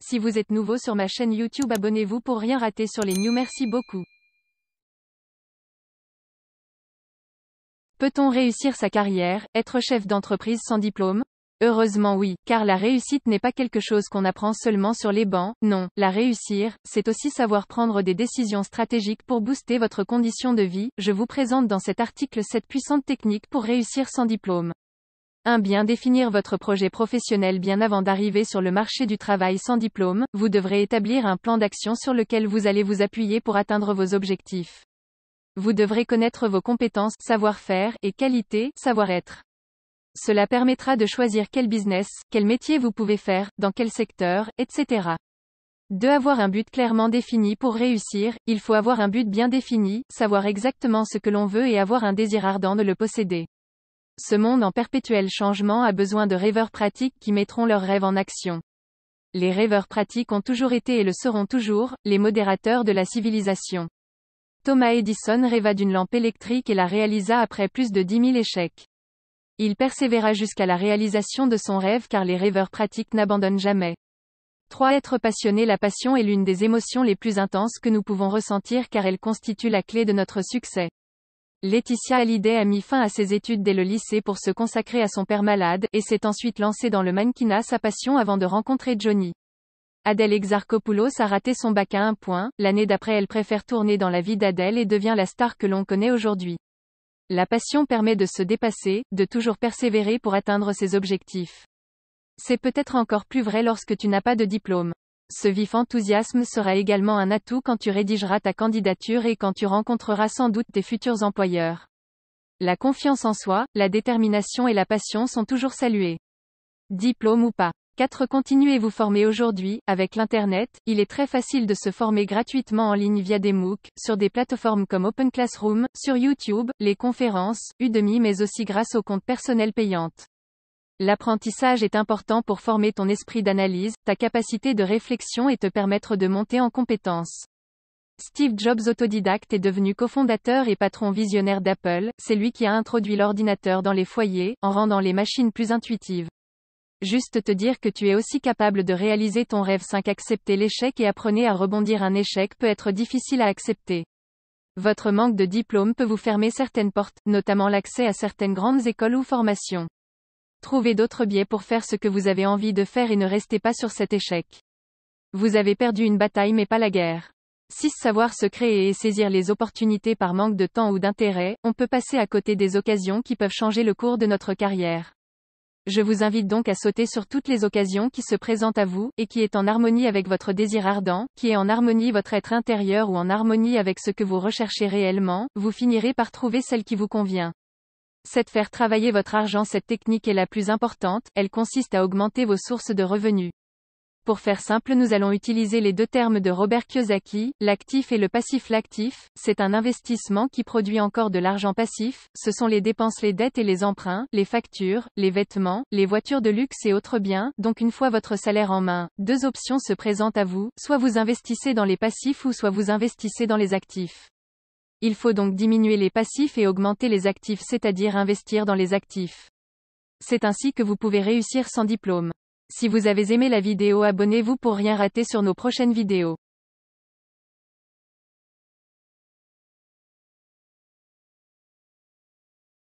Si vous êtes nouveau sur ma chaîne YouTube, abonnez-vous pour rien rater sur les news. Merci beaucoup. Peut-on réussir sa carrière, être chef d'entreprise sans diplôme? Heureusement oui, car la réussite n'est pas quelque chose qu'on apprend seulement sur les bancs, non, la réussir, c'est aussi savoir prendre des décisions stratégiques pour booster votre condition de vie. Je vous présente dans cet article 7 puissantes techniques pour réussir sans diplôme. 1. Bien définir votre projet professionnel. Bien avant d'arriver sur le marché du travail sans diplôme, vous devrez établir un plan d'action sur lequel vous allez vous appuyer pour atteindre vos objectifs. Vous devrez connaître vos compétences, savoir-faire, et qualités, savoir-être. Cela permettra de choisir quel business, quel métier vous pouvez faire, dans quel secteur, etc. 2. Avoir un but clairement défini. Pour réussir, il faut avoir un but bien défini, savoir exactement ce que l'on veut et avoir un désir ardent de le posséder. Ce monde en perpétuel changement a besoin de rêveurs pratiques qui mettront leurs rêves en action. Les rêveurs pratiques ont toujours été et le seront toujours, les modérateurs de la civilisation. Thomas Edison rêva d'une lampe électrique et la réalisa après plus de 10 000 échecs. Il persévéra jusqu'à la réalisation de son rêve car les rêveurs pratiques n'abandonnent jamais. 3. Être passionné. La passion est l'une des émotions les plus intenses que nous pouvons ressentir car elle constitue la clé de notre succès. Laetitia Hallyday a mis fin à ses études dès le lycée pour se consacrer à son père malade, et s'est ensuite lancée dans le mannequinat, sa passion, avant de rencontrer Johnny. Adèle Exarchopoulos a raté son bac à 1 point, l'année d'après elle préfère tourner dans la vie d'Adèle et devient la star que l'on connaît aujourd'hui. La passion permet de se dépasser, de toujours persévérer pour atteindre ses objectifs. C'est peut-être encore plus vrai lorsque tu n'as pas de diplôme. Ce vif enthousiasme sera également un atout quand tu rédigeras ta candidature et quand tu rencontreras sans doute tes futurs employeurs. La confiance en soi, la détermination et la passion sont toujours saluées. Diplôme ou pas. 4. Continuez-vous former. Aujourd'hui, avec l'Internet, il est très facile de se former gratuitement en ligne via des MOOC, sur des plateformes comme Open Classroom, sur YouTube, les conférences, Udemy mais aussi grâce aux comptes personnels payantes. L'apprentissage est important pour former ton esprit d'analyse, ta capacité de réflexion et te permettre de monter en compétences. Steve Jobs, autodidacte, est devenu cofondateur et patron visionnaire d'Apple. C'est lui qui a introduit l'ordinateur dans les foyers, en rendant les machines plus intuitives. Juste te dire que tu es aussi capable de réaliser ton rêve. 5. Acceptez l'échec et apprenez à rebondir. Un échec peut être difficile à accepter. Votre manque de diplôme peut vous fermer certaines portes, notamment l'accès à certaines grandes écoles ou formations. Trouvez d'autres biais pour faire ce que vous avez envie de faire et ne restez pas sur cet échec. Vous avez perdu une bataille mais pas la guerre. 6. Savoir se créer et saisir les opportunités. Par manque de temps ou d'intérêt, on peut passer à côté des occasions qui peuvent changer le cours de notre carrière. Je vous invite donc à sauter sur toutes les occasions qui se présentent à vous, et qui est en harmonie avec votre désir ardent, qui est en harmonie votre être intérieur ou en harmonie avec ce que vous recherchez réellement. Vous finirez par trouver celle qui vous convient. 7. Faire travailler votre argent. Cette technique est la plus importante, elle consiste à augmenter vos sources de revenus. Pour faire simple, nous allons utiliser les deux termes de Robert Kiyosaki, l'actif et le passif. L'actif, c'est un investissement qui produit encore de l'argent. Passif, ce sont les dépenses, les dettes et les emprunts, les factures, les vêtements, les voitures de luxe et autres biens. Donc une fois votre salaire en main, deux options se présentent à vous, soit vous investissez dans les passifs ou soit vous investissez dans les actifs. Il faut donc diminuer les passifs et augmenter les actifs, c'est-à-dire investir dans les actifs. C'est ainsi que vous pouvez réussir sans diplôme. Si vous avez aimé la vidéo, abonnez-vous pour rien rater sur nos prochaines vidéos.